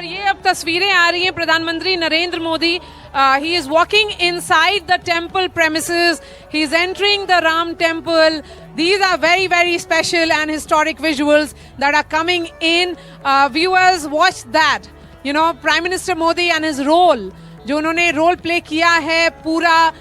और ये अब तस्वीरें आ रही हैं प्रधानमंत्री Narendra Modi, he is walking inside the temple premises, he is entering the Ram temple. These are very, very special and historic visuals that are coming in. Viewers, watch that. You know, Prime Minister Modi and his role, जो उन्होंने role play किया है पूरा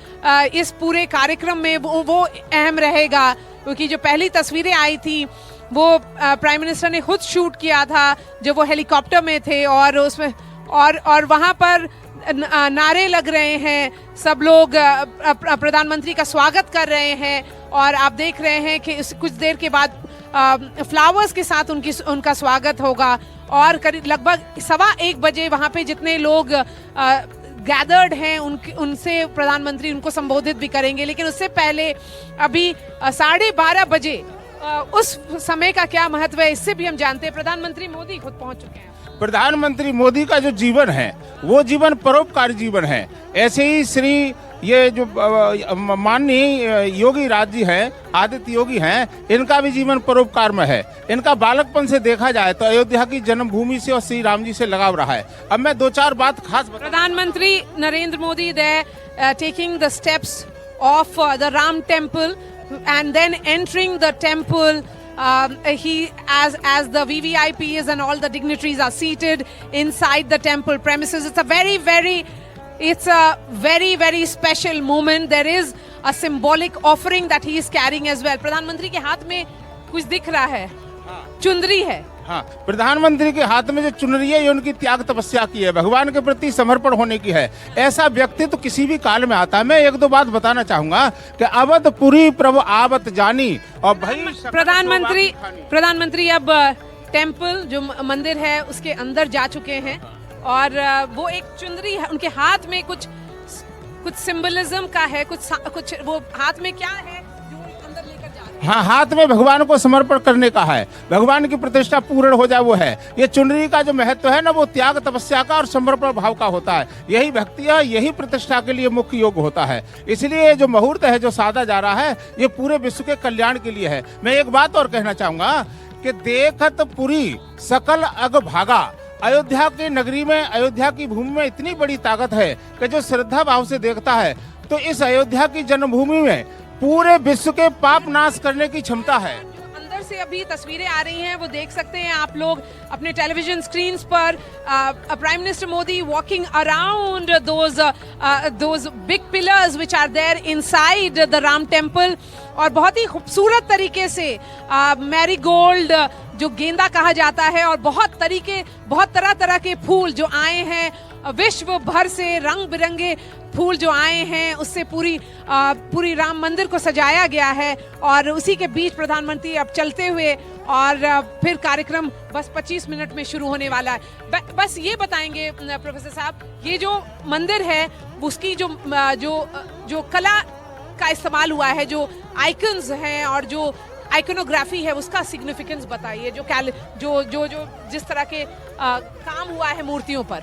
इस पूरे कार्यक्रम में, वो अहम रहेगा, क्योंकि जो पहली तस्वीरें आई थी वो प्राइम मिनिस्टर ने खुद शूट किया था जब वो हेलीकॉप्टर में थे, और उसमें और वहाँ पर नारे लग रहे हैं, सब लोग प्रधानमंत्री का स्वागत कर रहे हैं, और आप देख रहे हैं कि कुछ देर के बाद फ्लावर्स के साथ उनका स्वागत होगा, और करीब लगभग 1:15 बजे वहाँ पे जितने लोग गैदर्ड हैं उनसे प्रधानमंत्री उनको संबोधित भी करेंगे। लेकिन उससे पहले अभी 12:30 बजे उस समय का क्या महत्व है, इससे भी हम जानते हैं। प्रधानमंत्री मोदी खुद पहुंच चुके हैं। प्रधानमंत्री मोदी का जो जीवन है वो जीवन परोपकारी जीवन है। ऐसे ही श्री ये जो माननीय योगी राज जी हैं, आदित्य योगी हैं, इनका भी जीवन परोपकार में है। इनका बालकपन से देखा जाए तो अयोध्या की जन्मभूमि से और श्री राम जी से लगाव रहा है। अब मैं 2-4 बात खास प्रधानमंत्री नरेंद्र मोदी दे taking the steps of the Ram temple and then entering the temple. He as the VVIPs and all the dignitaries are seated inside the temple premises. It's a very special moment. There is a symbolic offering that he is carrying as well. प्रधानमंत्री के हाथ में कुछ दिख रहा है, चुनरी है। हाँ, प्रधानमंत्री के हाथ में जो चुनरी है ये उनकी त्याग तपस्या की है, भगवान के प्रति समर्पण होने की है। ऐसा व्यक्ति तो किसी भी काल में आता है। मैं 1-2 बात बताना चाहूंगा कि अवधपुरी प्रभु आवत जानी, और भाई प्रधानमंत्री अब टेम्पल जो मंदिर है उसके अंदर जा चुके हैं, और वो एक चुनरी है उनके हाथ में, कुछ सिंबलिज्म का है, कुछ वो हाथ में क्या है जो अंदर लेकर जा रहे हैं। हाँ, हाथ में भगवान को समर्पण करने का है, भगवान की प्रतिष्ठा पूर्ण हो जाए वो है। ये चुनरी का जो महत्व है ना, वो त्याग तपस्या का और समर्पण भाव का होता है। यही भक्ति है, यही प्रतिष्ठा के लिए मुख्य योग होता है। इसलिए जो मुहूर्त है जो साधा जा रहा है ये पूरे विश्व के कल्याण के लिए है। मैं एक बात और कहना चाहूंगा कि देखत पुरी सकल अग भागा। अयोध्या की नगरी में, अयोध्या की भूमि में इतनी बड़ी ताकत है कि जो श्रद्धा भाव से देखता है तो इस अयोध्या की जन्मभूमि में पूरे विश्व के पाप नाश करने की क्षमता है। अंदर से अभी तस्वीरें आ रही हैं, वो देख सकते हैं आप लोग अपने टेलीविजन स्क्रीन पर। Prime minister Modi walking around those big pillars which are there inside the Ram temple, और बहुत ही खूबसूरत तरीके से मैरीगोल्ड जो गेंदा कहा जाता है, और बहुत तरह के फूल जो आए हैं, विश्व भर से रंग बिरंगे फूल जो आए हैं, उससे पूरी राम मंदिर को सजाया गया है। और उसी के बीच प्रधानमंत्री अब चलते हुए, और फिर कार्यक्रम बस 25 मिनट में शुरू होने वाला है। बस ये बताएंगे प्रोफेसर साहब, ये जो मंदिर है उसकी जो कला का इस्तेमाल हुआ है, जो आइकन्स हैं और जो आइकोनोग्राफी है, उसका सिग्निफिकेंस बताइए, जो जिस तरह के काम हुआ है मूर्तियों पर।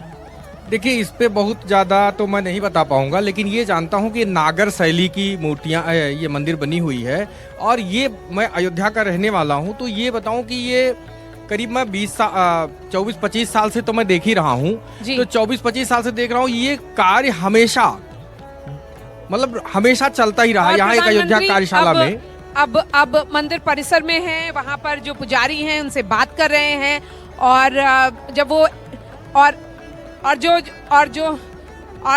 देखिए, इस पे बहुत ज़्यादा तो मैं नहीं बता पाऊंगा, लेकिन ये जानता हूँ कि नागर शैली की मूर्तियाँ, ये मंदिर बनी हुई है। और ये मैं अयोध्या का रहने वाला हूँ, तो ये बताऊँ कि ये करीब मैं 24-25 साल से तो मैं देख ही रहा हूँ, तो 24-25 साल से देख रहा हूँ। ये कार्य हमेशा चलता ही रहा यहाँ एक अयोध्या कार्यशाला में। अब मंदिर परिसर में है, वहाँ पर जो पुजारी हैं उनसे बात कर रहे हैं, और जब वो और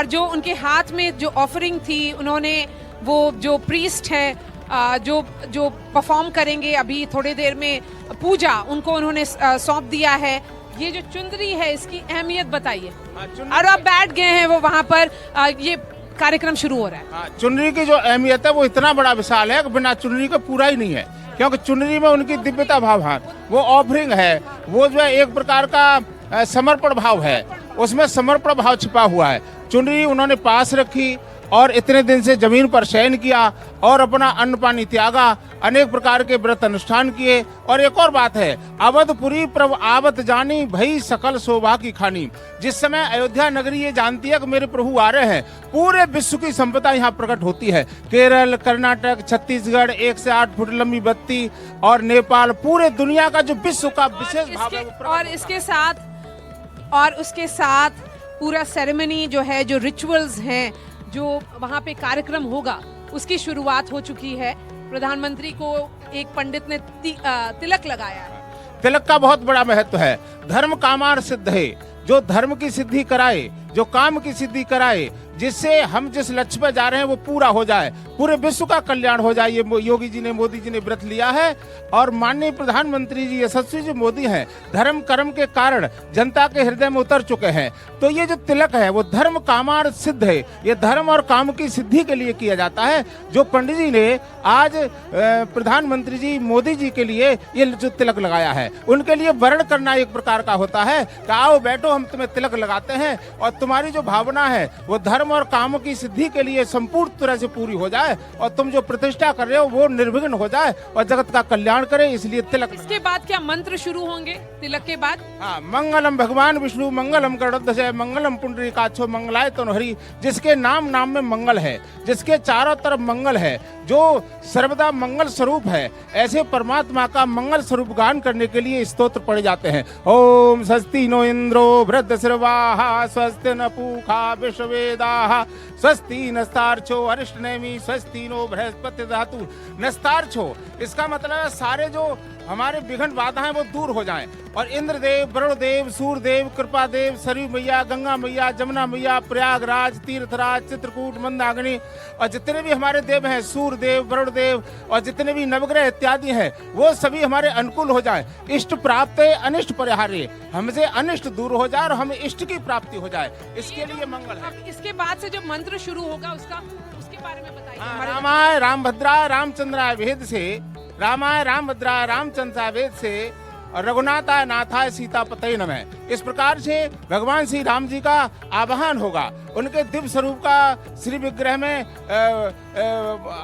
जो उनके हाथ में जो ऑफरिंग थी, उन्होंने वो जो प्रीस्ट है जो परफॉर्म करेंगे अभी थोड़ी देर में पूजा, उनको उन्होंने सौंप दिया है। ये जो चुनरी है इसकी अहमियत बताइए। और अब बैठ गए हैं वो वहाँ पर, ये कार्यक्रम शुरू हो रहा है। चुनरी की जो अहमियत है वो इतना बड़ा विशाल है कि बिना चुनरी का पूरा ही नहीं है, क्योंकि चुनरी में उनकी दिव्यता भाव है, वो ऑफरिंग है, वो जो है एक प्रकार का समर्पण भाव है, उसमें समर्पण भाव छिपा हुआ है। चुनरी उन्होंने पास रखी और इतने दिन से जमीन पर शयन किया और अपना अन्न पानी त्यागा, अनेक प्रकार के व्रत अनुष्ठान किए। और एक और बात है, अवधपुरी प्रभु आवत जानी, भई सकल शोभा की खानी। जिस समय अयोध्या नगरी ये जानती है कि मेरे प्रभु आ रहे हैं, पूरे विश्व की संपदा यहाँ प्रकट होती है। केरल, कर्नाटक, छत्तीसगढ़, 1 से 8 फुट लंबी बत्ती, और नेपाल, पूरे दुनिया का जो विश्व का विशेष भाव है। और इसके साथ और उसके साथ पूरा सेरेमनी जो है, जो रिचुअल्स हैं, जो वहाँ पे कार्यक्रम होगा, उसकी शुरुआत हो चुकी है। प्रधानमंत्री को एक पंडित ने तिलक लगाया है। तिलक का बहुत बड़ा महत्व है। धर्म कामार सिद्ध है, जो धर्म की सिद्धि कराए, जो काम की सिद्धि कराए, जिससे हम जिस लक्ष्य पर जा रहे हैं वो पूरा हो जाए, पूरे विश्व का कल्याण हो जाए। ये योगी जी ने, मोदी जी ने व्रत लिया है। और माननीय प्रधानमंत्री जी यशस्वी जी मोदी हैं, धर्म कर्म के कारण जनता के हृदय में उतर चुके हैं। तो ये जो तिलक है वो धर्म कामार सिद्ध है, ये धर्म और काम की सिद्धि के लिए किया जाता है। जो पंडित जी ने आज प्रधानमंत्री जी मोदी जी के लिए ये जो तिलक लगाया है, उनके लिए वर्ण करना एक प्रकार का होता है कि आओ बैठो, हम तुम्हें तिलक लगाते हैं और तुम्हारी जो भावना है वो धर्म और काम की सिद्धि के लिए संपूर्ण तरह से पूरी हो जाए, और तुम जो प्रतिष्ठा कर रहे हो वो निर्विघ्न हो जाए और जगत का कल्याण करे, इसलिए तिलक। इसके बाद क्या मंत्र शुरू होंगे तिलक के बाद? हाँ, मंगलम भगवान विष्णु मंगलम गरुड़ध्वज मंगलम पुंडरीकाक्षो मंगलाय तनोहरि। जिसके नाम नाम में मंगल है, जिसके चारों तरफ मंगल है, जो सर्वदा मंगल स्वरूप है, ऐसे परमात्मा का मंगल स्वरूप गान करने के लिए स्तोत्र पढ़े जाते हैं। ओम स्वस्ति नो इंद्रो वृद्धश्रवाः स्वस्ति न पूषा विश्ववेदाः स्वस्ति नस्तार्चो अरिष्टनेमि स्वस्ति नो बृहस्पति धातु नस्तार्चो। इसका मतलब है सारे जो हमारे विघ्न बाधाएं वो दूर हो जाएं, और इंद्रदेव, वरुण देव, सूर्यदेव, कृपा देव, सरयू मैया, गंगा मैया, जमुना मैया, प्रयागराज, तीर्थराज, चित्रकूट, मंदाकिनी, और जितने भी हमारे देव हैं, सूर्यदेव, वरुण देव, और जितने भी नवग्रह इत्यादि हैं, वो सभी हमारे अनुकूल हो जाएं। इष्ट प्राप्त अनिष्ट परिहार्य, हमसे अनिष्ट दूर हो जाए और हमें इष्ट की प्राप्ति हो जाए, इसके लिए मंगल है। अब इसके बाद से जो मंत्र शुरू होगा उसके बारे में बताइए। रामाय रामभद्राय रामचंद्राय वेद से, रामाय रामभद्राय रामचंद्राय वेद से, और रघुनाथाय नाथाय सीतापतये नमः। इस प्रकार से भगवान श्री राम जी का आवाहन होगा, उनके दिव्य स्वरूप का श्री विग्रह में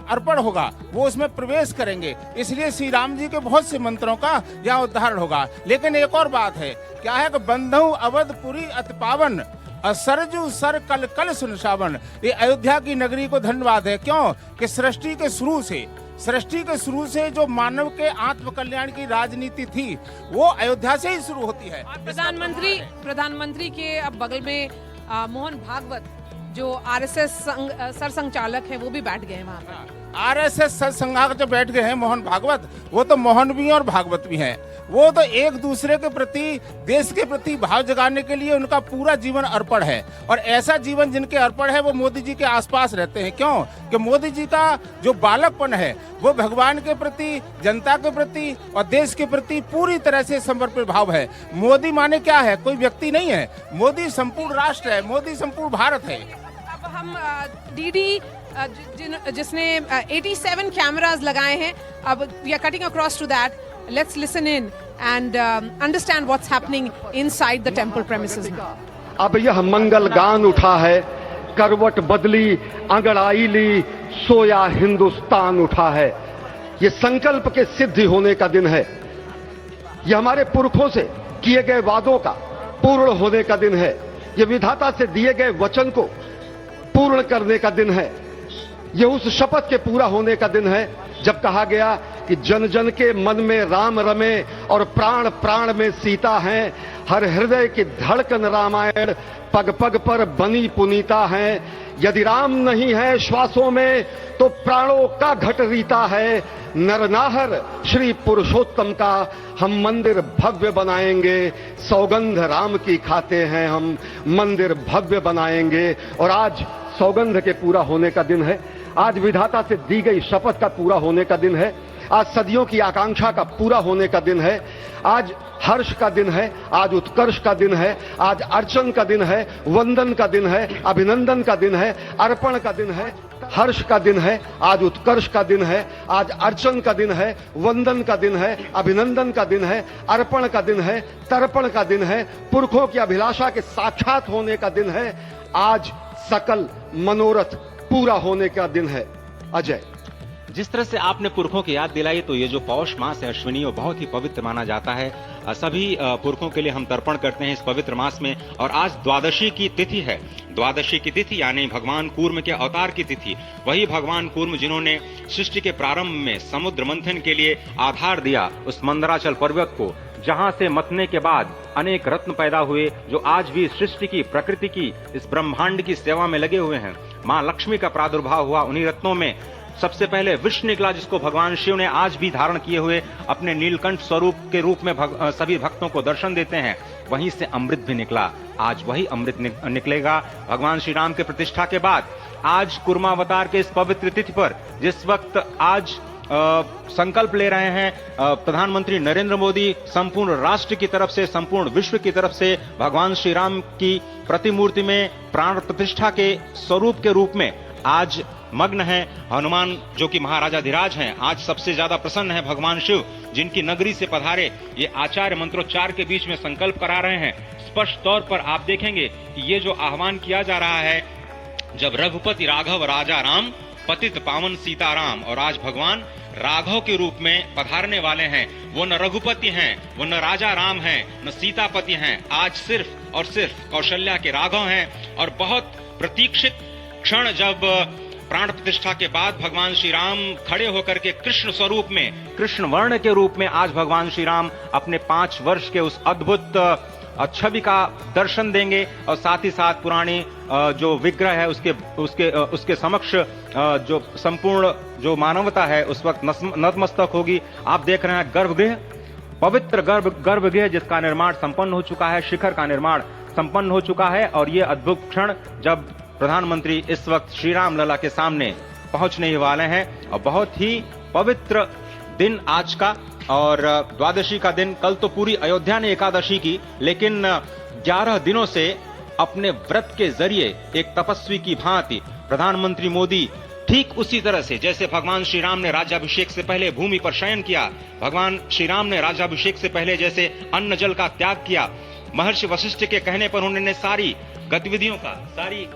अर्पण होगा, वो उसमें प्रवेश करेंगे। इसलिए श्री राम जी के बहुत से मंत्रों का यहाँ उद्धारण होगा। लेकिन एक और बात है, क्या है कि बंधु अवधपुरी अति पावन, सरजू सर कल कल सुन सावन। ये अयोध्या की नगरी को धन्यवाद है। क्यों कि सृष्टि के शुरू से जो मानव के आत्म कल्याण की राजनीति थी वो अयोध्या से ही शुरू होती है। प्रधानमंत्री के अब बगल में मोहन भागवत जो आरएसएस सर संचालक है वो भी बैठ गए हैं वहाँ पर। आरएसएस सर संघालक जो बैठ गए हैं मोहन भागवत, वो तो मोहन भी और भागवत भी हैं। वो तो एक दूसरे के प्रति, देश के प्रति भाव जगाने के लिए उनका पूरा जीवन अर्पण है, और ऐसा जीवन जिनके अर्पण है वो मोदी जी के आसपास रहते हैं। क्यों कि मोदी जी का जो बालकपन है वो भगवान के प्रति, जनता के प्रति और देश के प्रति पूरी तरह से समर्पित भाव है। मोदी माने क्या है, कोई व्यक्ति नहीं है, मोदी संपूर्ण राष्ट्र है, मोदी संपूर्ण भारत है। अब हम डीडी जिसने 87 कैमरास लगाए हैं, अब we are cutting across to that. Let's listen in and understand what's happening inside the temple premises. अब यह मंगल गान उठा है, करवट बदली, अंगड़ाई ली, सोया हिंदुस्तान उठा है। ये संकल्प के सिद्धि होने का दिन है, ये हमारे पुरखों से किए गए वादों का पूर्ण होने का दिन है, ये विधाता से दिए गए वचन को पूर्ण करने का दिन है, ये उस शपथ के पूरा होने का दिन है जब कहा गया कि जन जन के मन में राम रमे और प्राण प्राण में सीता है। हर हृदय की धड़कन रामायण पग पग पर बनी पुनीता है। यदि राम नहीं है श्वासों में तो प्राणों का घट रीता है। नरनाहर श्री पुरुषोत्तम का हम मंदिर भव्य बनाएंगे, सौगंध राम की खाते हैं हम, मंदिर भव्य बनाएंगे। और आज सौगंध के पूरा होने का दिन है, आज विधाता से दी गई शपथ का पूरा होने का दिन है, आज सदियों की आकांक्षा का पूरा होने का दिन है, आज हर्ष का दिन है, आज उत्कर्ष का दिन है, आज अर्चन का दिन है, वंदन का दिन है, अभिनंदन का दिन है, अर्पण का दिन है, हर्ष का दिन है, आज उत्कर्ष का दिन है, आज अर्चन का दिन है, वंदन का दिन है, अभिनंदन का दिन है, अर्पण का दिन है, तर्पण का दिन है, पुरखों की अभिलाषा के साक्षात होने का दिन है, आज सकल मनोरथ पूरा होने का दिन है। अजय, जिस तरह से आपने पुरखों की याद दिलाई, तो ये जो पौष मास है अश्विनी, वो बहुत ही पवित्र माना जाता है। सभी पुरखों के लिए हम तर्पण करते हैं इस पवित्र मास में। और आज द्वादशी की तिथि है, द्वादशी की तिथि यानी भगवान कूर्म के अवतार की तिथि। वही भगवान कूर्म जिन्होंने सृष्टि के प्रारंभ में समुद्र मंथन के लिए आधार दिया उस मंदराचल पर्वत को, जहां से मतने के बाद अनेक रत्न पैदा हुए, जो आज भी सृष्टि की, प्रकृति की, इस ब्रह्मांड की सेवा में लगे हुए हैं। मां लक्ष्मी का प्रादुर्भाव हुआ उन्हीं रत्नों में। सबसे पहले विष निकला, जिसको भगवान शिव ने आज भी धारण किए हुए अपने नीलकंठ स्वरूप के रूप में सभी भक्तों को दर्शन देते हैं। वहीं से अमृत भी निकला, आज वही अमृत निकलेगा भगवान श्री राम के प्रतिष्ठा के बाद। आज कुर्मावतार के इस पवित्र तिथि पर, जिस वक्त आज संकल्प ले रहे हैं प्रधानमंत्री नरेंद्र मोदी, संपूर्ण राष्ट्र की तरफ से, संपूर्ण विश्व की तरफ से भगवान श्री राम की प्रतिमूर्ति में प्राण प्रतिष्ठा के स्वरूप के रूप में आज मग्न है। हनुमान जो कि महाराजाधिराज हैं, आज सबसे ज्यादा प्रसन्न है भगवान शिव, जिनकी नगरी से पधारे ये आचार्य मंत्रोच्चार के बीच में संकल्प करा रहे हैं। स्पष्ट तौर पर आप देखेंगे कि ये जो आह्वान किया जा रहा है, जब रघुपति राघव राजा राम, पतित पावन सीताराम, और आज भगवान राघव के रूप में पधारने वाले हैं। वो न रघुपति हैं, वो न राजा राम हैं, न सीतापति हैं, आज सिर्फ और सिर्फ कौशल्या के राघव हैं। और बहुत प्रतीक्षित क्षण, जब प्राण प्रतिष्ठा के बाद भगवान श्री राम खड़े होकर के कृष्ण स्वरूप में, कृष्ण वर्ण के रूप में आज भगवान श्री राम अपने 5 वर्ष के उस अद्भुत छवि का दर्शन देंगे। और साथ ही साथ पुरानी जो विग्रह है उसके समक्ष जो संपूर्ण जो मानवता है उस वक्त नतमस्तक होगी। आप देख रहे हैं गर्भगृह, पवित्र गर्भगृह जिसका निर्माण संपन्न हो चुका है, शिखर का निर्माण संपन्न हो चुका है। और ये अद्भुत क्षण जब प्रधानमंत्री इस वक्त श्री राम लला के सामने पहुंचने ही वाले हैं। और बहुत ही पवित्र दिन आज का, और द्वादशी का दिन। कल तो पूरी अयोध्या ने एकादशी की, लेकिन 11 दिनों से अपने व्रत के जरिए एक तपस्वी की भांति प्रधानमंत्री मोदी ठीक उसी तरह से, जैसे भगवान श्री राम ने राज्याभिषेक से पहले भूमि पर शयन किया, भगवान श्री राम ने राज्याभिषेक से पहले जैसे अन्न जल का त्याग किया, महर्षि वशिष्ठ के कहने पर उन्होंने सारी गतिविधियों का, सारी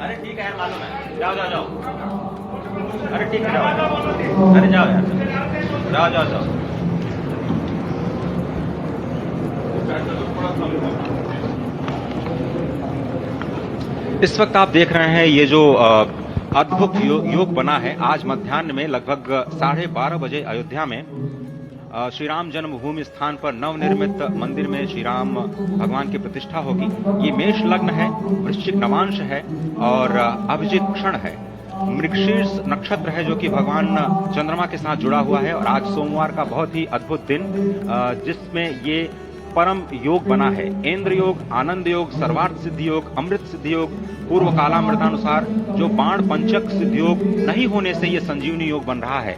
अरे ठीक है यार, मालूम है, जाओ जाओ जाओ, अरे ठीक है, अरे जाओ यार, जाओ जाओ जाओ। इस वक्त आप देख रहे हैं ये जो अद्भुत योग बना है। आज मध्याह्न में लगभग 12:30 बजे अयोध्या में श्री राम जन्मभूमि स्थान पर नवनिर्मित मंदिर में श्री राम भगवान की प्रतिष्ठा होगी। ये मेष लग्न है, वृश्चिक नवांश है और अभिजित क्षण है। मृगशीर्ष नक्षत्र है जो कि भगवान चंद्रमा के साथ जुड़ा हुआ है और आज सोमवार का बहुत ही अद्भुत दिन जिसमें ये परम योग बना है। इंद्र योग, आनंद योग, सर्वार्थ सिद्धि योग, अमृत सिद्धि योग, पूर्व कालामृतानुसार जो बाण पंचक सिद्धि योग नहीं होने से ये संजीवनी योग बन रहा है।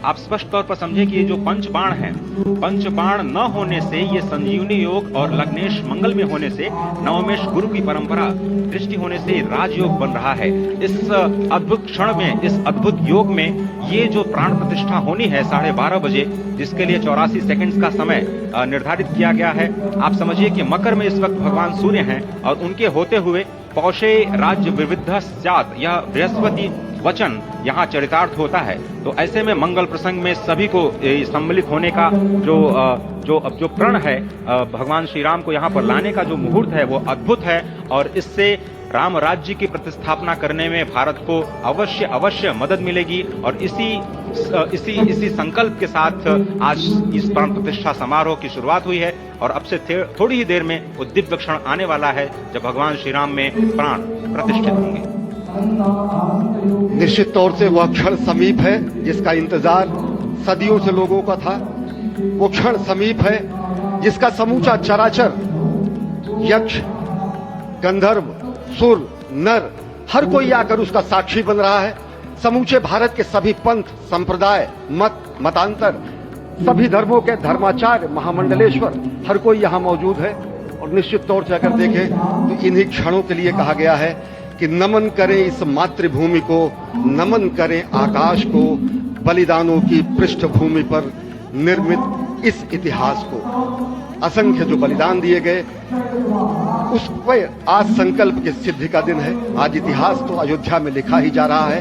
आप स्पष्ट तौर पर समझे कि ये जो पंचबाण है, पंचबाण न होने से ये संजीवनी योग और लग्नेश मंगल में होने से नवमेश गुरु की परंपरा दृष्टि होने से राजयोग बन रहा है। इस अद्भुत क्षण में, इस अद्भुत योग में ये जो प्राण प्रतिष्ठा होनी है 12:30 बजे, जिसके लिए 84 सेकंड्स का समय निर्धारित किया गया है। आप समझिए कि मकर में इस वक्त भगवान सूर्य हैं और उनके होते हुए पौषे राज्य विविध स्यात्, यह बृहस्पति वचन यहाँ चरितार्थ होता है। तो ऐसे में मंगल प्रसंग में सभी को सम्मिलित होने का जो प्रण है, भगवान श्री राम को यहाँ पर लाने का जो मुहूर्त है वो अद्भुत है और इससे राम राज्य की प्रतिस्थापना करने में भारत को अवश्य मदद मिलेगी। और इसी संकल्प के साथ आज इस प्राण प्रतिष्ठा समारोह की शुरुआत हुई है और अब से थोड़ी ही देर में वो दिव्य क्षण आने वाला है जब भगवान श्री राम में प्राण प्रतिष्ठित होंगे। निश्चित तौर से वह क्षण समीप है जिसका इंतजार सदियों से लोगों का था। वो क्षण समीप है जिसका समूचा चराचर, यक्ष, गंधर्व, सुर, नर, हर कोई आकर उसका साक्षी बन रहा है। समूचे भारत के सभी पंथ, संप्रदाय, मतांतर, सभी धर्मों के धर्माचार्य, महामंडलेश्वर, हर कोई यहाँ मौजूद है। और निश्चित तौर से अगर देखें तो इन्हीं क्षणों के लिए कहा गया है कि नमन करें इस मातृभूमि को, नमन करें आकाश को, बलिदानों की पृष्ठभूमि पर निर्मित इस इतिहास को। असंख्य जो बलिदान दिए गए उस पर आज संकल्प की सिद्धि का दिन है। आज इतिहास तो अयोध्या में लिखा ही जा रहा है।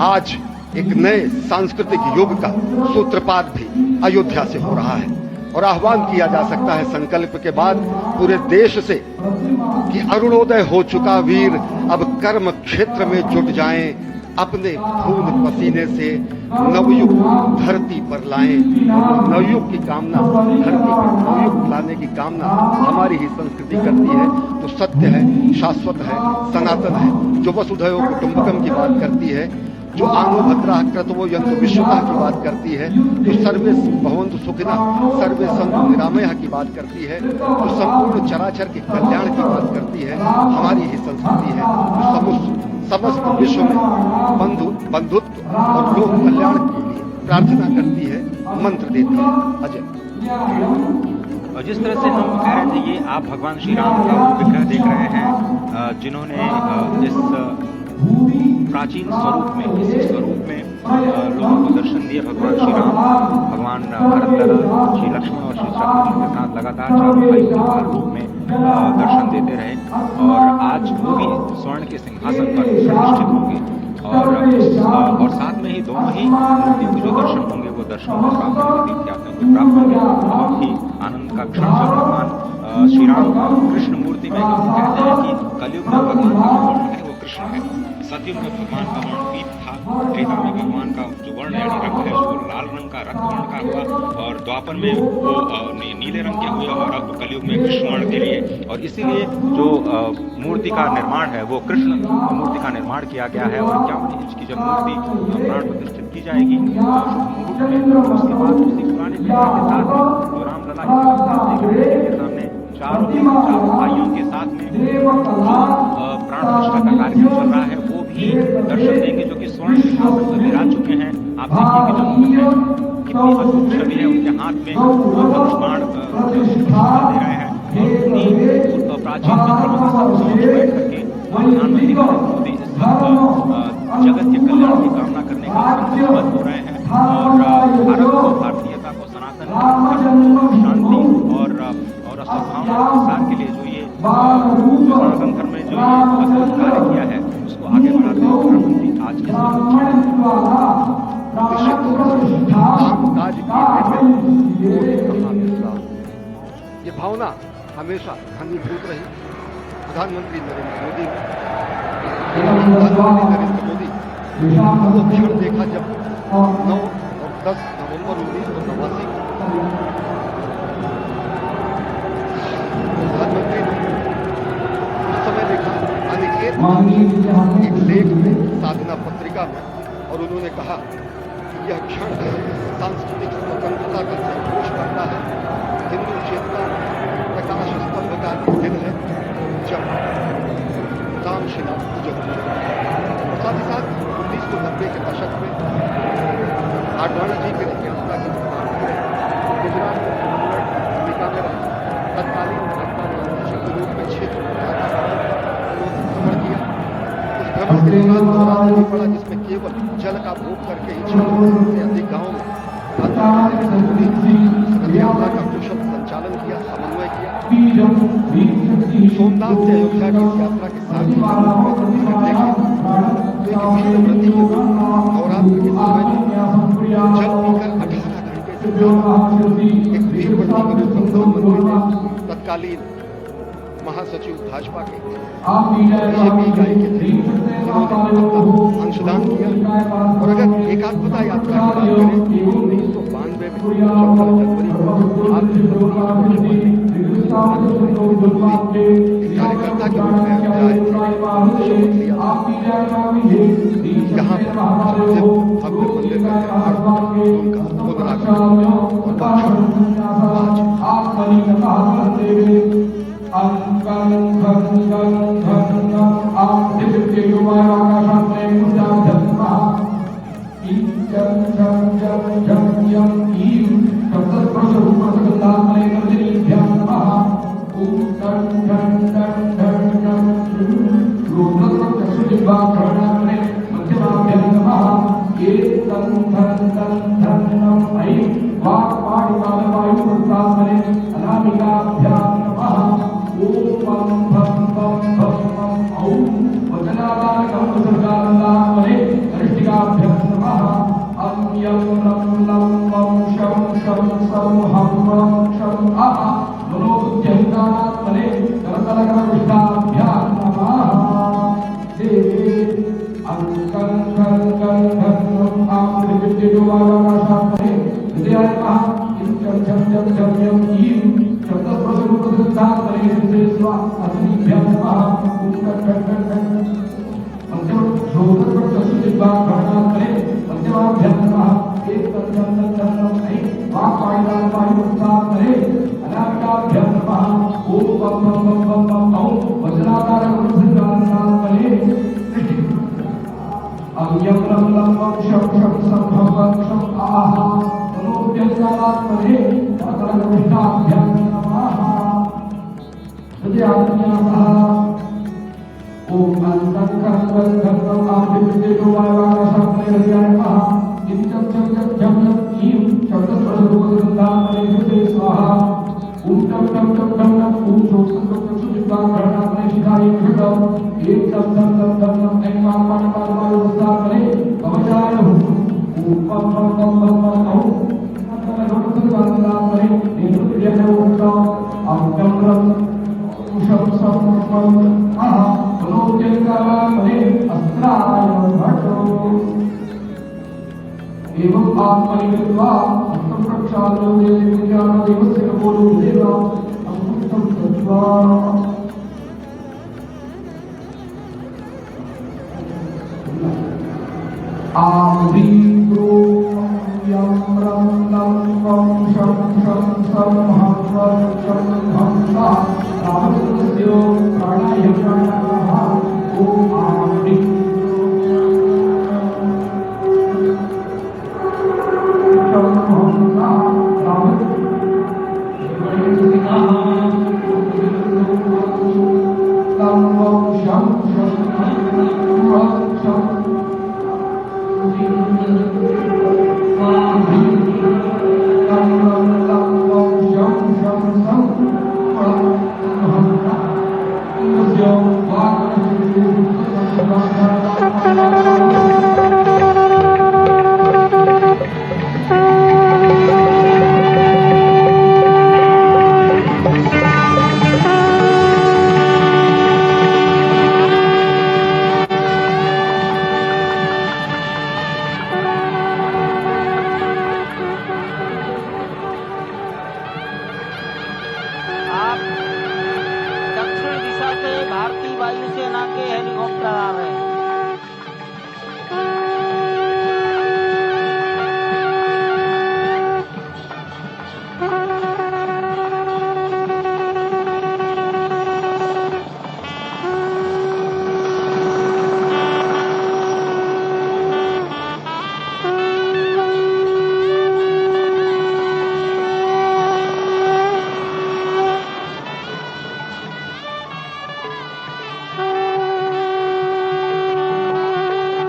आज एक नए सांस्कृतिक युग का सूत्रपात भी अयोध्या से हो रहा है और आह्वान किया जा सकता है संकल्प के बाद पूरे देश से कि अरुणोदय हो चुका वीर, अब कर्म क्षेत्र में जुट जाएं, अपने खून पसीने से नवयुग धरती पर लाएं। नवयुग की कामना, धरती पर नवयुग लाने की कामना हमारी ही संस्कृति करती है। तो सत्य है, शाश्वत है, सनातन है, जो वसुधैव कुटुंबकम की बात करती है, जो आनो भद्रा क्रतवो यंतु विश्वतः की बात करती है, जो सर्वे भवन्तु सुखिनः सर्वे सन्तु निरामयः की बात करती है, जो संपूर्ण चराचर के कल्याण की बात करती है, हमारी ही संस्कृति है। जो समस्त विश्व में बंधुत्व और लोक कल्याण के लिए प्रार्थना करती है, मंत्र देती है। अजय, और जिस तरह से हम कह रहे थे, ये आप भगवान श्री राम का वो विग्रह देख रहे हैं जिन्होंने इस प्राचीन स्वरूप में, इसी स्वरूप में लोगों को दर्शन दिए। भगवान श्री राम, भगवान भरतलाल, श्री लक्ष्मण और श्री शत्रुघ्न के साथ लगातार चारों भाई के रूप में दर्शन देते रहे और आज वो भी स्वर्ण के सिंहासन पर प्रतिष्ठित होंगे और साथ में ही दोनों ही मूर्तियों के जो दर्शन होंगे वो दर्शन को प्राप्त होंगे, दीप्ति आपने प्राप्त होंगे। बहुत ही आनंद का क्षण जब भगवान श्री राम कृष्ण मूर्ति में कहते हैं कि कलयुग में भगवान का जो वर्ण है वो कृष्ण है, सतयुग में भगवान का वर्ण पीत था, त्रेता में भगवान का जो वर्ण यानी रंग है वो लाल रंग का, रक्त वर्ण का हुआ और द्वापर में वो नीले रंग के हुए और अब कलयुग में कृष्ण वर्ण के लिए। और इसीलिए जो मूर्ति का निर्माण है वो कृष्ण मूर्ति का निर्माण किया गया है और 51 इंच की जब मूर्ति प्राण प्रतिष्ठित की जाएगी मुहूर्त में, उसके बाद उसी पुराने विग्रह के साथ में जो रामलला के सामने चारों भाइयों के साथ में प्राण प्रतिष्ठा का कार्यक्रम चल रहा है वो भी दर्शन देंगे, जो कि स्वर्ण सिंहासन पर विराज चुके हैं। आप देखिए कि जो मूर्ति है कितनी अद्भुत छवि है, उनके हाथ में वो धनुष बाण दे रहे हैं और उन्हीं प्राचीन विग्रहों के समक्ष बैठ करके प्रधानमंत्री नरेंद्र मोदी इस वक्त जगत के कल्याण की कामना करने के लिए संकल्पबद्ध हो रहे हैं और भारत को, भारतीयता को, सनातन शांति और सद्भावना के प्रसार के लिए जो ये सनातन धर्म में जो ये अद्भुत कार्य किया है उसको आगे बढ़ाते हुए प्रधानमंत्री आज के ये भावना हमेशा घनीभूत रही। प्रधानमंत्री नरेंद्र मोदी वो क्षण देखा जब 9 और 10 नवंबर 1989 को प्रधानमंत्री ने उस समय देखा अनिकेत एक लेख में साधना पत्रिका में, और उन्होंने कहा कि यह क्षण सांस्कृतिक स्वतंत्रता का संतोष करता है, हिंदू चेतना प्रकाश स्तंभ का दिन है जब रामशिला पूजक हुए। और साथ ही साथ 1990 के दशक में आडवाणी जी की रथ यात्रा के दौरान गुजरात में बीकानेर तत्कालीन महात्मा गांधी के रूप में क्षेत्र भ्रमण किया। उस भ्रमण के दौरान दोहराना भी पड़ा, जिसमें केवल जल का भोग करके ही 6 से अधिक गाँव में रथ यात्रा का कुशल संचालन किया, समन्वय किया। सोमनाथ से अयोध्या की इस यात्रा के साथ देखें तो एक भीड़ व्रती के नवरात्र के समय में जल पीकर 18 घंटे से एक भीड़ व्रती के रूप में प्रधानमंत्री ने तत्कालीन महासचिव भाजपा के बीजेपी इकाई के थे, जिन्होंने अपना अंशदान किया। और अगर एकात्मता यात्रा की बात करें 1992 में 14 जनवरी को कार्यकर्ता के रूप में आए थे, शपथ लिया था। यहाँ पर सबसे भव्य मंदिर का उनका पुनरागमन Thank you. के हेलीकॉप्टर आ रहे हैं।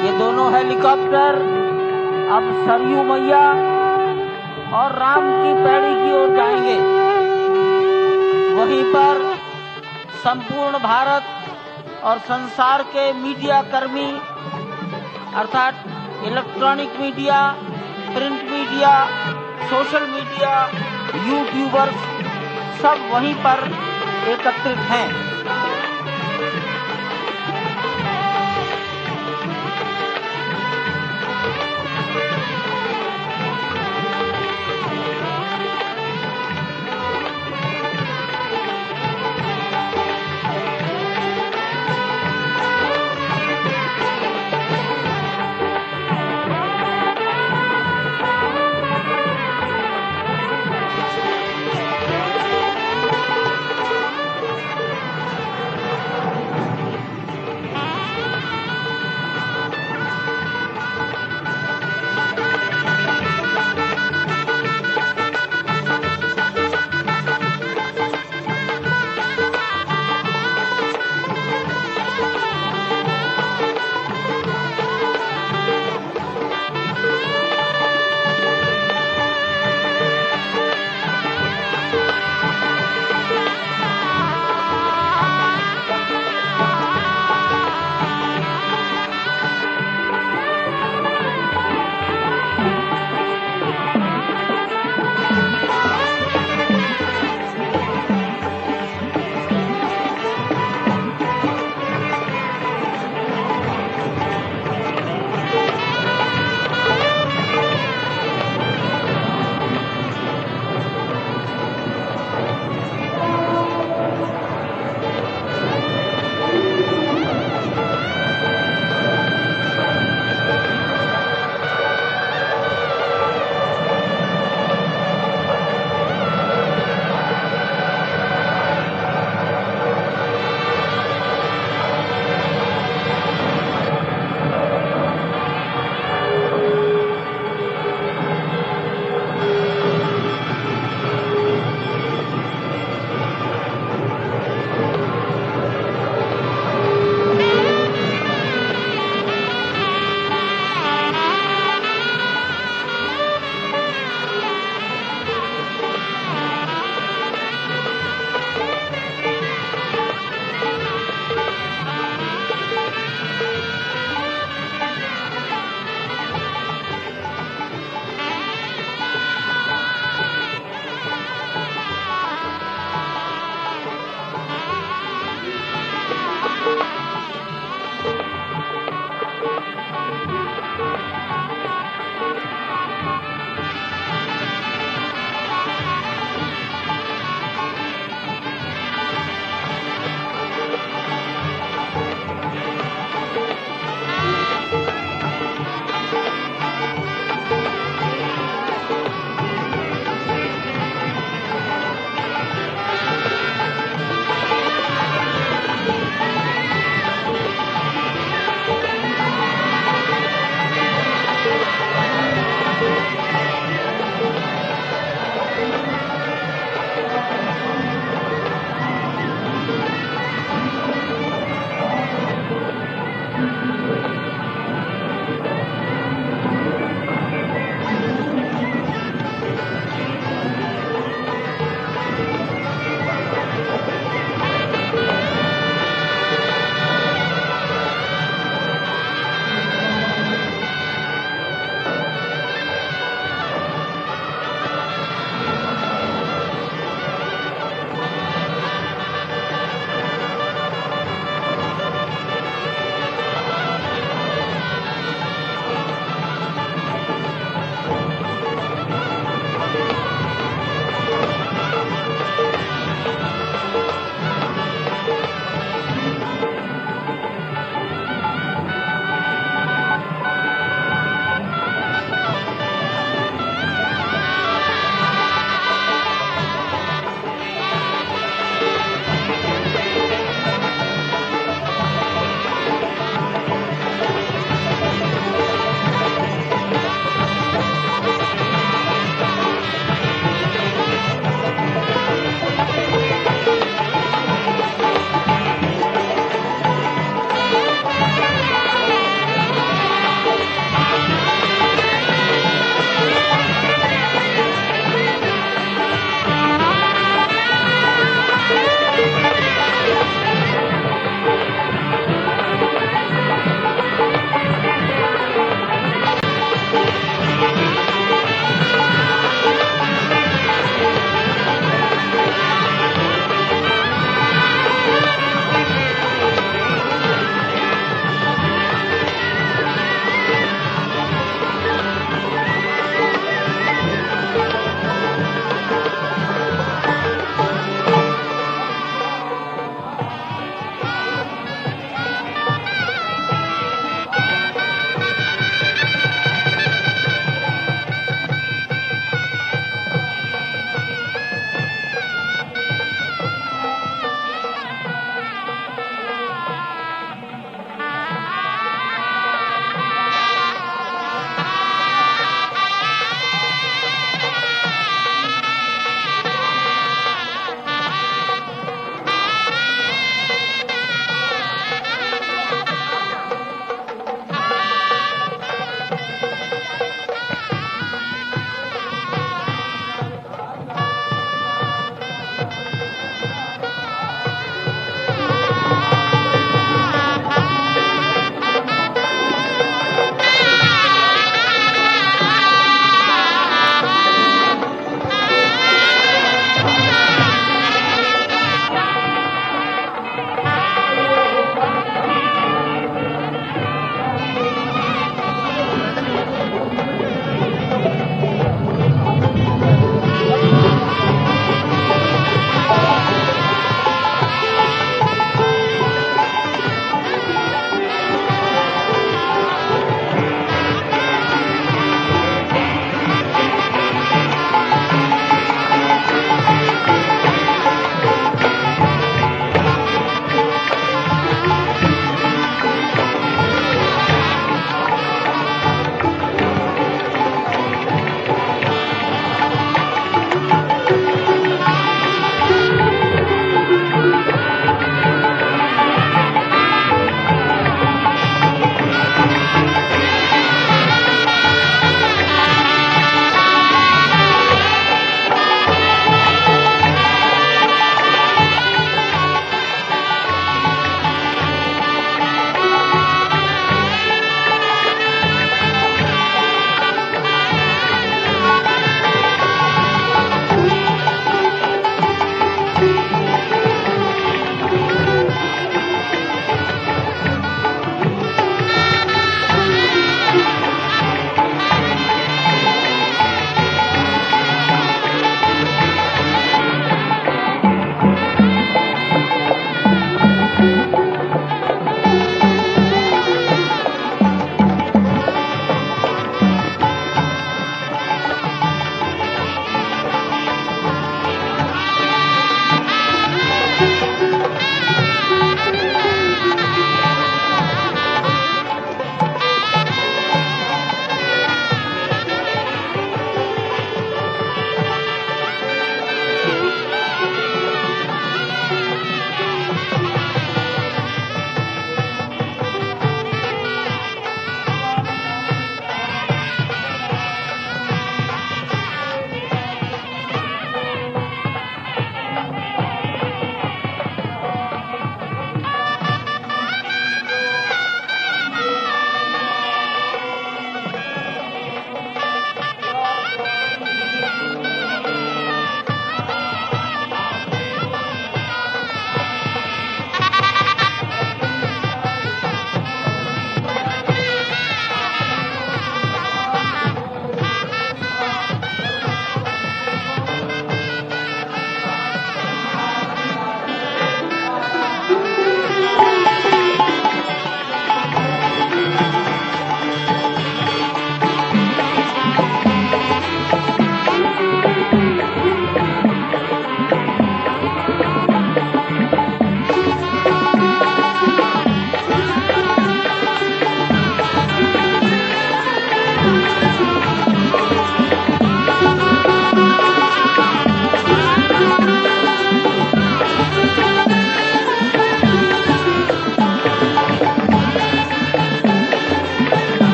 ये दोनों हेलीकॉप्टर अब सरयू मैया और राम की पैड़ी की ओर जाएंगे। वहीं पर संपूर्ण भारत और संसार के मीडिया कर्मी अर्थात electronic media, print media, social media, YouTubers सब वहीं पर एकत्रित हैं।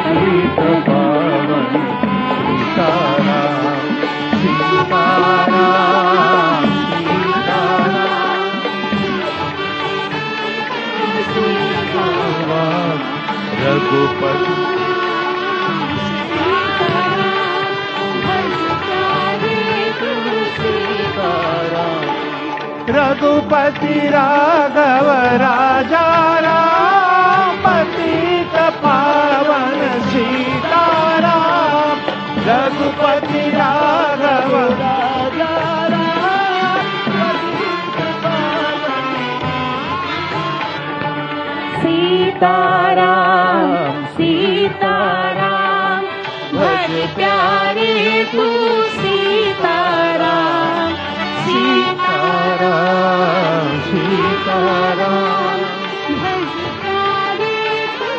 पतित पावन सीताराम सीताराम सीताराम रघुपति रघुपति राघव राजा राम पतित पावन सीताराम रघुपति राघव राजा राम पतित पावन सीताराम सीताराम भज प्यारे तू सीताराम सीताराम सीताराम भज प्यारे तू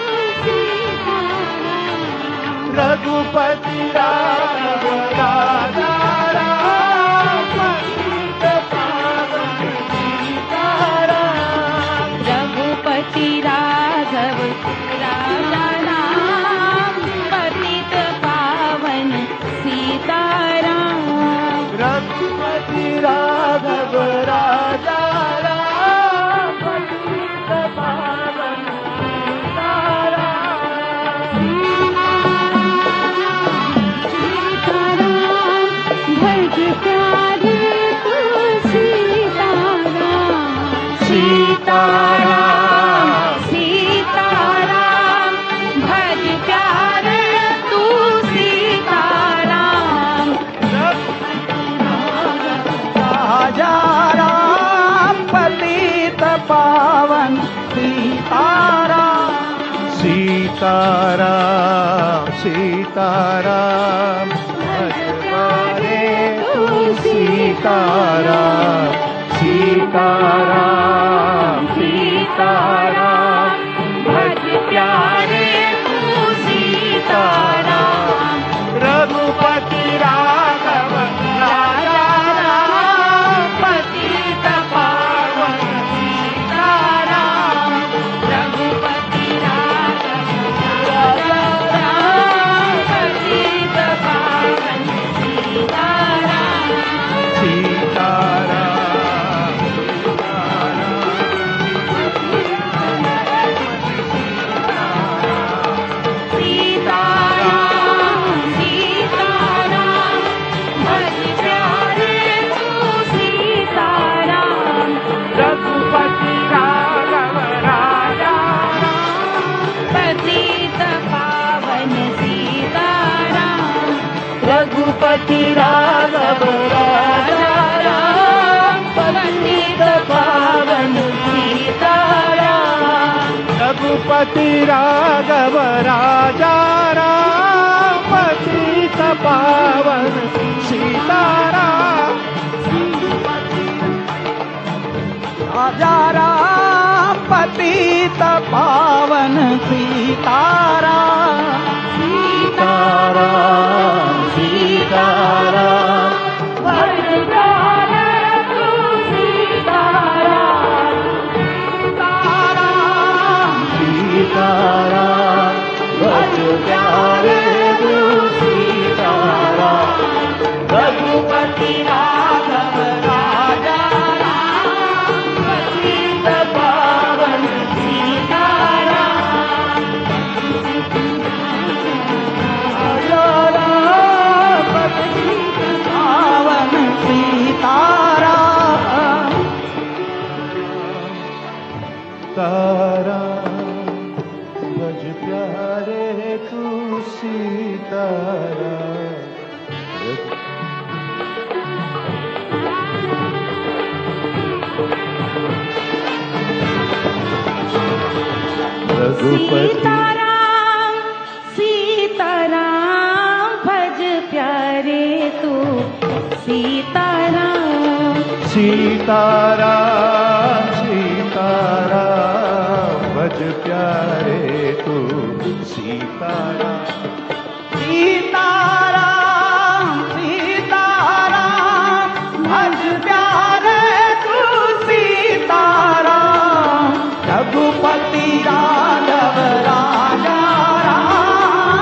सीताराम रघुपति राघव राजा राम पतित पावन सीताराम रघुपति राघव राजा राम पतित पावन सीताराम रघुपति राघव राजा राम पतित पावन सीताराम सीताराम भज प्यारे तू सीताराम राजा राम पतित पावन सीताराम सीताराम सीताराम भज प्यारे तू सीताराम सीताराम सीताराम भज प्यारे तू सीताराम रघुपति राघव राजा राम पतित पावन सीताराम रघुपति राघव राजा राम पतित पावन सीताराम सीताराम रघुपति राघव राजा राम पतित पावन सीताराम रघुपति राघव राजा राम पतित पावन सीताराम राजा राम पतित पावन सीताराम सीताराम सीताराम भज प्यारे तू सीताराम सीताराम भज प्यारे तू सीताराम रघुपति राघव राजा राम पतित पावन सीताराम राजा राम पतित पावन सीताराम ताराम भज प्यारे तू सीताराम रघुपति सीताराम सीताराम भज प्यारे तू सीताराम सीताराम सीताराम भज प्यारे तू सीताराम सीताराम सीताराम भज प्यारे तू सीताराम रघुपति राघव राजा राम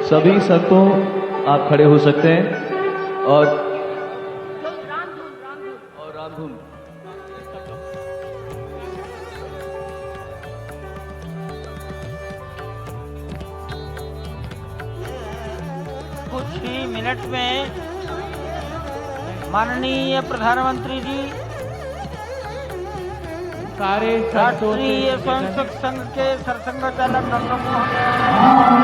सभी संतों आप खड़े हो सकते हैं और रामधुन कुछ ही मिनट में माननीय प्रधानमंत्री जी सारे राष्ट्रीय स्वयंसेवक संघ के सरसंघचालक डॉक्टर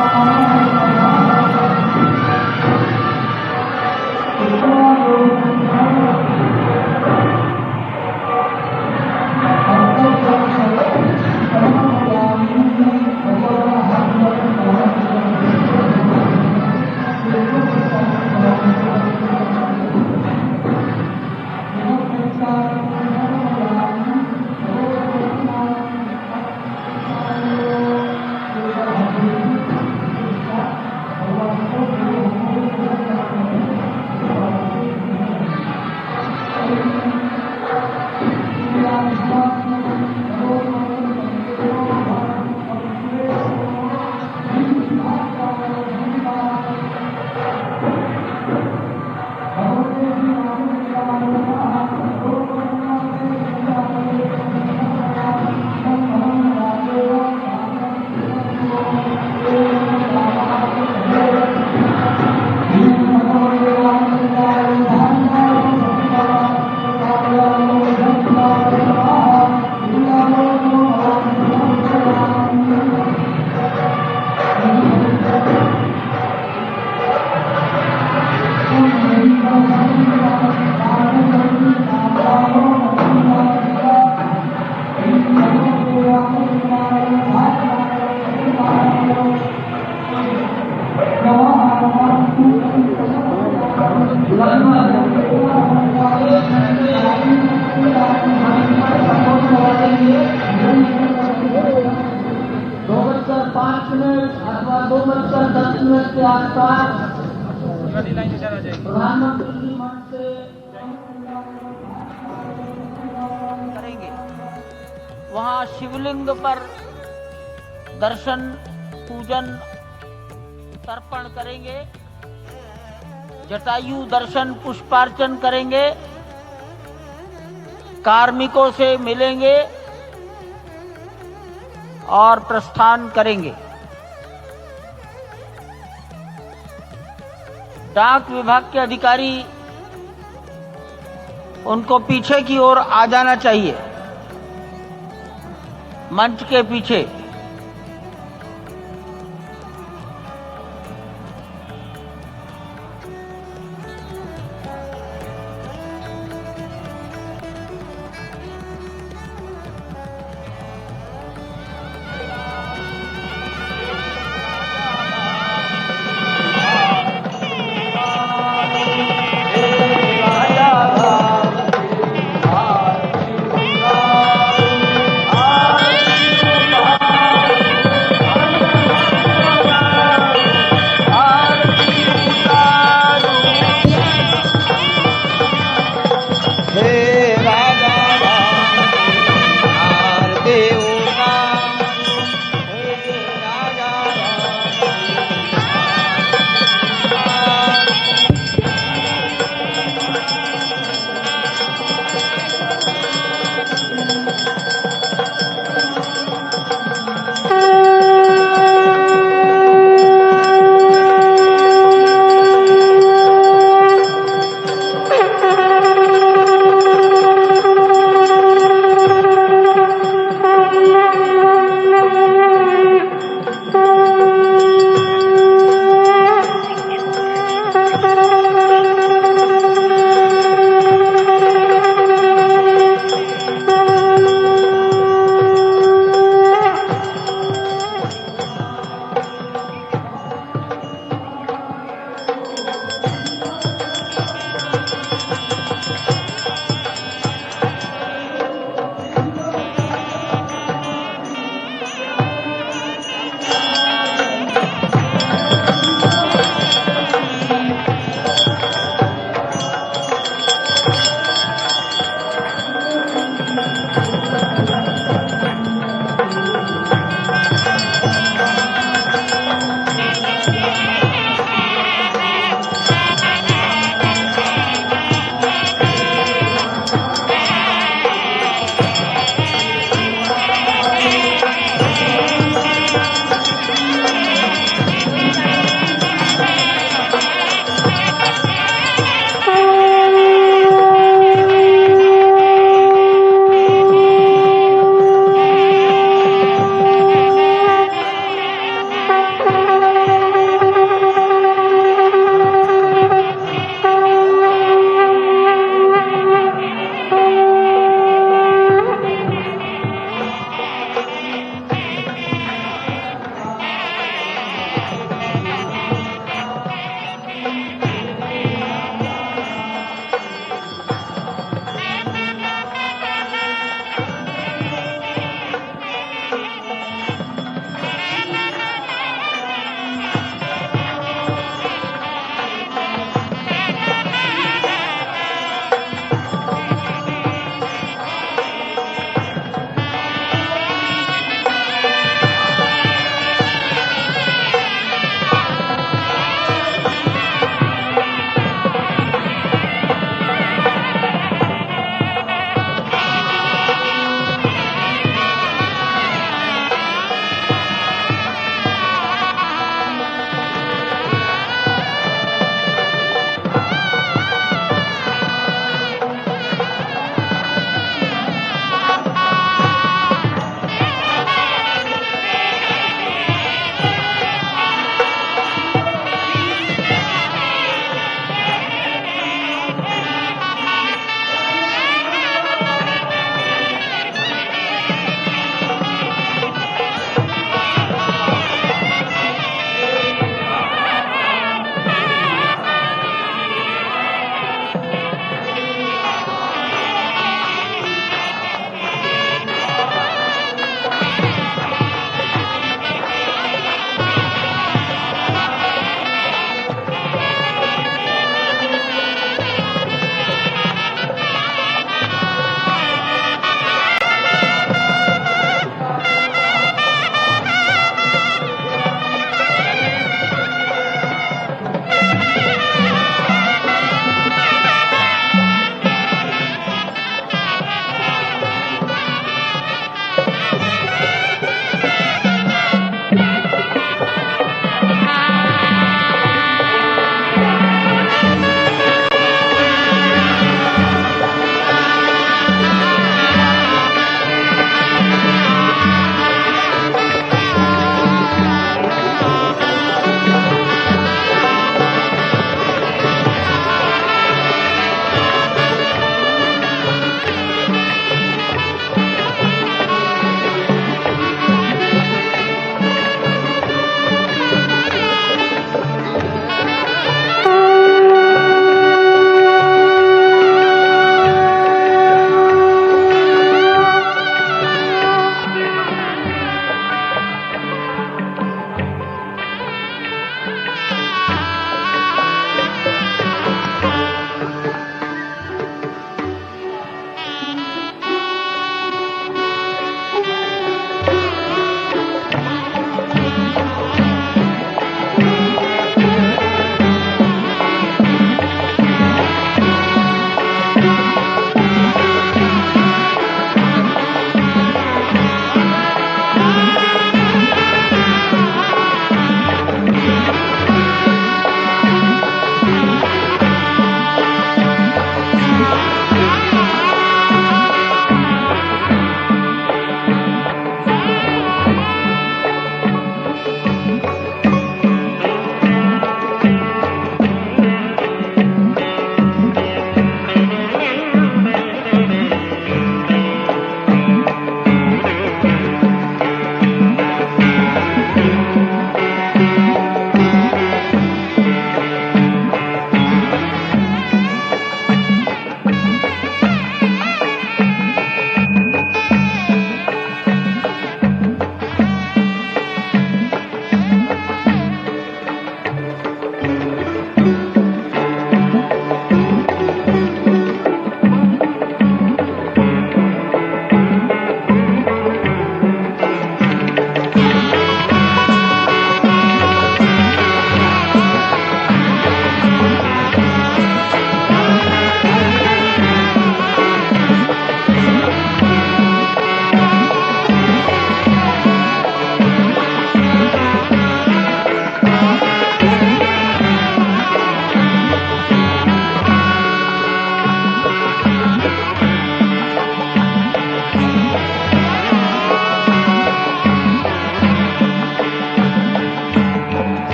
करेंगे। वहां शिवलिंग पर दर्शन पूजन तर्पण करेंगे, जटायु दर्शन पुष्पार्चन करेंगे, कार्मिकों से मिलेंगे और प्रस्थान करेंगे। डाक विभाग के अधिकारी उनको पीछे की ओर आ जाना चाहिए, मंच के पीछे।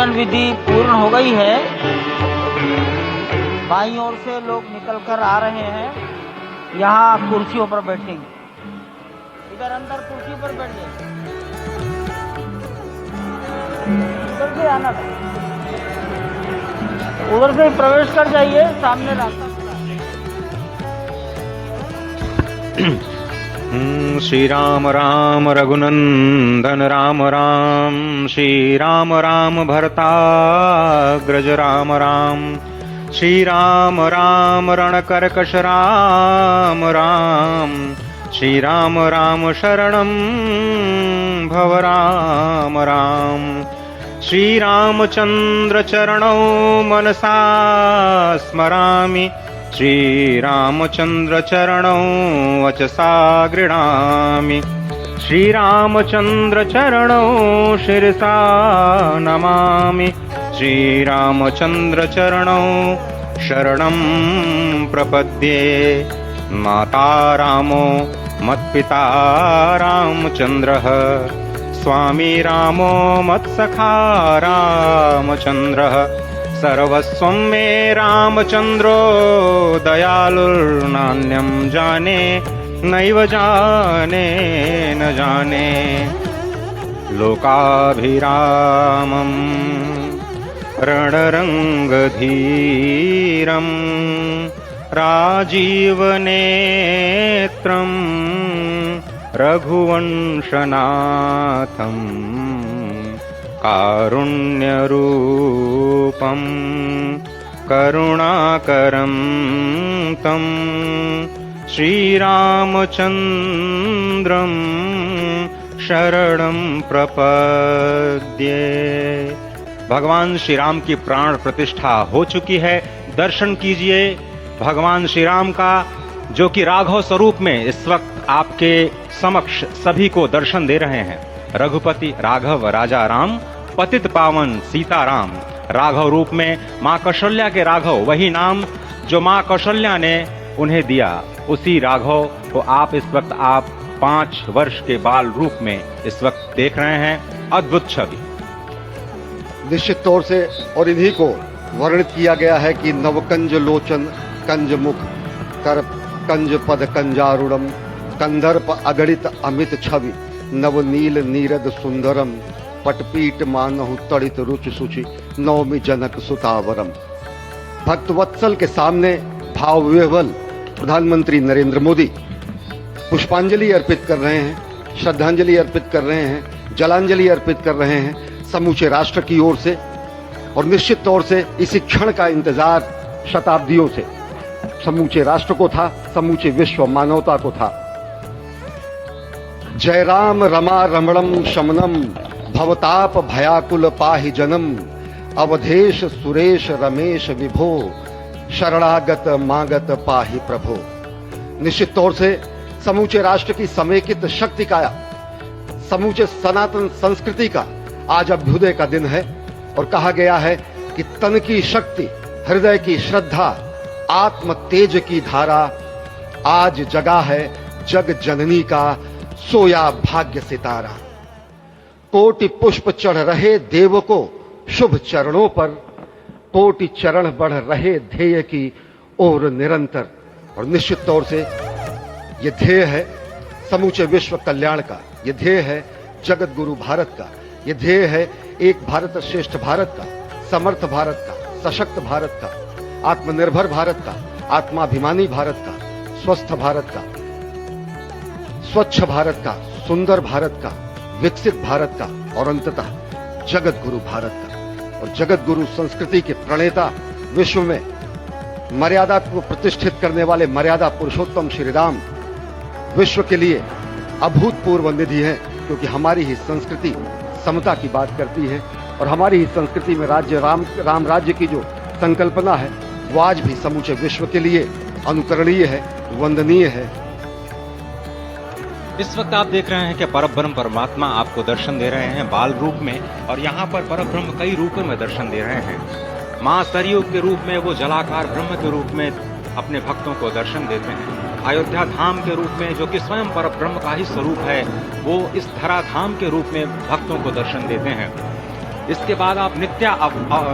पूजन विधि पूर्ण हो गई है। बाईं ओर से लोग निकलकर आ रहे हैं, यहाँ कुर्सियों पर बैठेंगे। इधर अंदर कुर्सी पर बैठ जाइए, उधर से आना था, उधर से प्रवेश कर जाइए, सामने रास्ता श्री राम राम रघुनंदन राम राम, श्री राम राम भरताग्रज राम राम, श्री राम राम रणकर्कश राम राम, श्री राम राम शरणं भव राम राम, श्री रामचंद्र चरणौ मनसा स्मरामि, श्री रामचंद्र चरणौ वचसा गृह्णामि, श्री रामचंद्र चरणौ शिरसा नमामि, श्री रामचंद्र चरणौ शरणं प्रपद्ये। माता रामो मत्पिता रामचंद्रः, स्वामी रामो मत्सखा रामचंद्रः, सर्वस्वं मे रामचंद्रो दयालुर्नान्यं जाने नैव जाने न जाने। लोकाभिरामं रणरंगधीरं राजीवनेत्रं रघुवंशनाथं कारुण्यरूपं करुणाकरं तं श्रीरामचन्द्रं शरणं प्रपद्ये। भगवान श्री राम की प्राण प्रतिष्ठा हो चुकी है। दर्शन कीजिए भगवान श्री राम का, जो कि राघव स्वरूप में इस वक्त आपके समक्ष सभी को दर्शन दे रहे हैं। रघुपति राघव राजा राम, पतित पावन सीताराम। राघव रूप में माँ कौशल्या के राघव, वही नाम जो माँ कौशल्या ने उन्हें दिया, उसी राघव को आप इस वक्त 5 वर्ष के बाल रूप में इस वक्त देख रहे हैं। अद्भुत छवि। निश्चित तौर से और इन्हीं को वर्णित किया गया है कि नवकंज लोचन कंज मुख कर कंज पद कंजारुणम, कंदर्प अगणित अमित छवि, नवनील नीरद सुंदरम, पटपीट मानहु तड़ित रुचि सुचि, नवमी जनक सुतावरम। भक्त वत्सल के सामने भाव विह्वल प्रधानमंत्री नरेंद्र मोदी पुष्पांजलि अर्पित कर रहे हैं, श्रद्धांजलि अर्पित कर रहे हैं, जलांजलि अर्पित कर रहे हैं समूचे राष्ट्र की ओर से। और निश्चित तौर से इसी क्षण का इंतजार शताब्दियों से समूचे राष्ट्र को था, समूचे विश्व मानवता को था। जय राम रमा रमणम शमनम, भवताप भयाकुल पाहि जनम, अवधेश सुरेश रमेश विभो, शरणागत मागत पाहि प्रभो। निश्चित तौर से समूचे राष्ट्र की समेकित शक्ति का, समूचे सनातन संस्कृति का आज अभ्युदय का दिन है। और कहा गया है कि तन की शक्ति, हृदय की श्रद्धा, आत्म तेज की धारा आज जगा है जग जननी का सोया भाग्य सितारा। कोटि पुष्प चढ़ रहे देव को शुभ चरणों पर, कोटि चरण बढ़ रहे ध्येय की ओर निरंतर। और निश्चित तौर से यह ध्येय है समूचे विश्व कल्याण का, यह ध्येय है जगत गुरु भारत का, यह ध्येय है एक भारत श्रेष्ठ भारत का, समर्थ भारत का, सशक्त भारत का, आत्मनिर्भर भारत का, आत्माभिमानी भारत का, स्वस्थ भारत का, स्वच्छ भारत का, सुंदर भारत का, विकसित भारत का और अंततः जगत गुरु भारत का। और जगत गुरु संस्कृति के प्रणेता, विश्व में मर्यादा को प्रतिष्ठित करने वाले मर्यादा पुरुषोत्तम श्री राम विश्व के लिए अभूतपूर्व निधि है, क्योंकि हमारी ही संस्कृति समता की बात करती है और हमारी ही संस्कृति में राज्य राम राज्य की जो संकल्पना है वो आज भी समूचे विश्व के लिए अनुकरणीय है, वंदनीय है। इस वक्त आप देख रहे हैं कि परब्रह्म परमात्मा आपको दर्शन दे रहे हैं बाल रूप में, और यहाँ पर परब्रह्म कई रूपों में दर्शन दे रहे हैं। माँ सरयू के रूप में वो जलाकार ब्रह्म के रूप में अपने भक्तों को दर्शन देते हैं। अयोध्या धाम के रूप में, जो कि स्वयं परब्रह्म का ही स्वरूप है, वो इस धरा धाम के रूप में भक्तों को दर्शन देते हैं। इसके बाद आप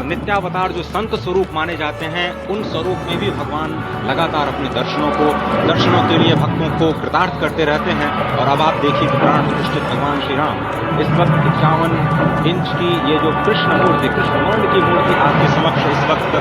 नित्यावतार जो संत स्वरूप माने जाते हैं, उन स्वरूप में भी भगवान लगातार अपने दर्शनों के लिए भक्तों को कृतार्थ करते रहते हैं। और अब आप देखिए कि प्राण प्रतिष्ठित भगवान श्री राम इस वक्त 51 इंच की ये जो कृष्ण वर्ण की मूर्ति आपके समक्ष इस वक्त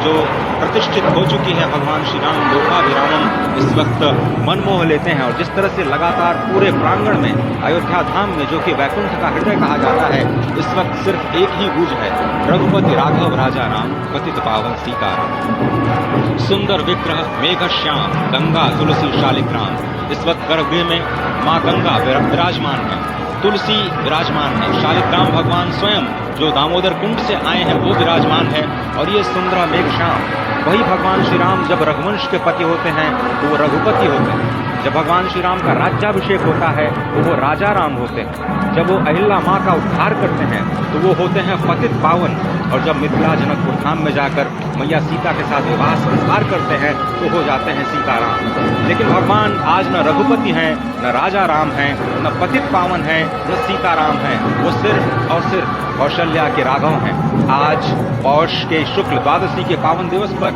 जो प्रतिष्ठित हो चुकी है, भगवान श्री राम लोकाभिरामम इस वक्त मनमोह लेते हैं। और जिस तरह से लगातार पूरे प्रांगण में अयोध्या धाम में, जो कि वैकुंठ का हृदय कहा जाता है, इस वक्त सिर्फ एक ही गूंज है, रघुपति राघव राजा राम पतित पावन सीताराम। सुंदर विग्रह मेघ श्याम गंगा तुलसी शालिग्राम। इस वक्त गर्भगृह में माँ गंगा विराजमान है, तुलसी विराजमान है, शालिग्राम भगवान स्वयं जो दामोदर कुंड से आए हैं वो विराजमान है। और ये सुंदर मेघ श्याम, वही भगवान श्री राम जब रघुवंश के पति होते हैं तो वो रघुपति होते हैं। जब भगवान श्री राम का राज्याभिषेक होता है तो वो राजा राम होते हैं। जब वो अहिल्या माँ का उद्धार करते हैं तो वो होते हैं पतित पावन। और जब मिथिला जनकपुर धाम में जाकर मैया सीता के साथ विवाह संस्कार करते हैं तो हो जाते हैं सीताराम। लेकिन भगवान आज न रघुपति हैं, न राजा राम हैं, न पतित पावन हैं, न सीताराम हैं। वो सिर्फ और सिर्फ कौशल्या के राघव हैं। आज पौष के शुक्ल द्वादशी के पावन दिवस पर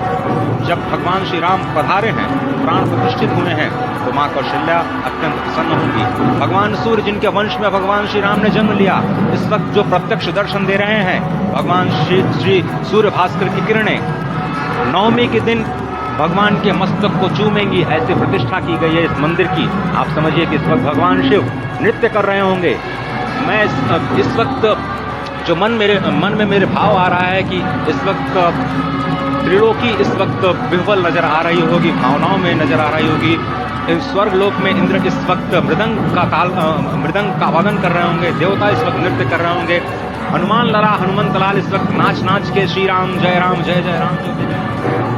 जब भगवान श्री राम पधारे हैं, प्राण प्रतिष्ठित हुए हैं, तो माँ कौशल्या अत्यंत प्रसन्न होंगी। भगवान सूर्य जिनके वंश में भगवान श्री राम ने जन्म लिया, इस वक्त जो प्रत्यक्ष दर्शन दे रहे हैं, भगवान श्री सूर्य भास्कर की किरणें नवमी के दिन भगवान के मस्तक को चूमेंगी, ऐसी प्रतिष्ठा की गई है इस मंदिर की। आप समझिए कि इस वक्त भगवान शिव नृत्य कर रहे होंगे। मैं इस वक्त जो मन में मेरे भाव आ रहा है कि इस वक्त त्रिलोकी इस वक्त विह्वल नजर आ रही होगी, भावनाओं में नजर आ रही होगी। स्वर्ग लोक में इंद्र इस वक्त मृदंग का वादन कर रहे होंगे, देवता इस वक्त नृत्य कर रहे होंगे। हनुमान लला हनुमंत लाल इस वक्त नाच के श्री राम जय जय राम।